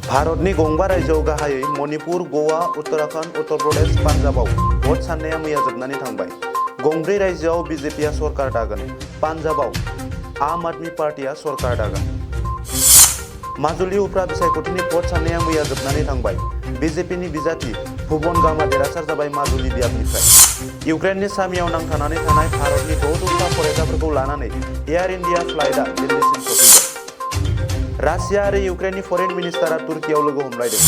भारतनि गंबा रायजोआव गाहायै मणिपुर, गवा, उत्तराखंड, उत्तर प्रदेश, पान्जाबाव भट साननाया मैया जोबनानै थांबाय। गंब्रै रायजोआव बीजेपीआ सरकार दागोन। पान्जाबाव आम आदमी पार्टीआ सरकार दागोन। माजुलि उफ्रा बिसायख'थिनि भट साननाया मैया जोबनानै थांबाय। बीजेपीनि बिजाथि भुवन गामआ देरहासार जाबाय माजुलि बियाबनिफ्राय। इउक्रेननि सामियाव नांथानानै थानाय भारतनि 6 जौसा फरायसाफोरखौ लानानै एयार इन्डिया फ्लाइटआ दिल्लीसिम सफैबाय। रासिया आरो इउक्रेननि फरेन मिनिस्टारा तुर्कीयाव लोगो हमलायदों।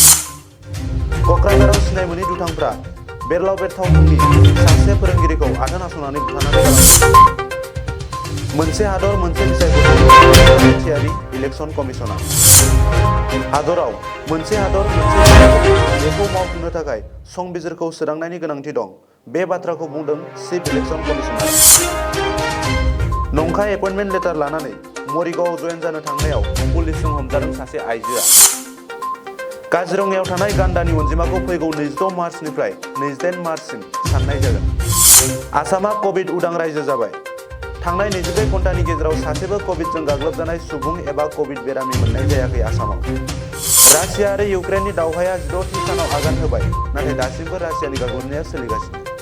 क'क्राझाराव सिनाय मोनै दुथांफ्रा बेरलाव बेरथाव मुंनि सासे फोरोंगिरिखौ आथोन हास'नानै बुथारनानै गालांदों। मोनसे हादर मोनसे बिसायख'थि थियारि इलेक्शन कमिसना। हादराव मोनसे हादर मोनसे बेखौ मावफुंनो थाखाय संबिजिरखौ सोदांनायनि गोनांथि दं। बे बाथ्राखौ बुंदों चिफ इलेक्शन कमिसनार। नंखाय एपइन्टमेन्ट लेटार लानानै मरिगावआव जयेन जानो थांनायाव पुलिसजों हमजादों सासे आइजोआ। काजिरङायाव थानाय गान्दानि अनजिमाखौ फैगौ 26 मार्चनिफ्राय 29 मार्चसिम साननाय जागोन। आसामा कभिड उदां रायजो जाबाय। थांनाय 24 घन्टानि गेजेराव सासेबो कभिडजों गाग्लोबजानाय सुबुं एबा कभिड बेरामि मोननाय जायाखै आसामाव। रासिया आरो इउक्रेननि दावहाया 16थि सानाव आगान होबाय, नाथाय दासिमबो रासियानि गाग्लोबनाया सोलिगासिनो।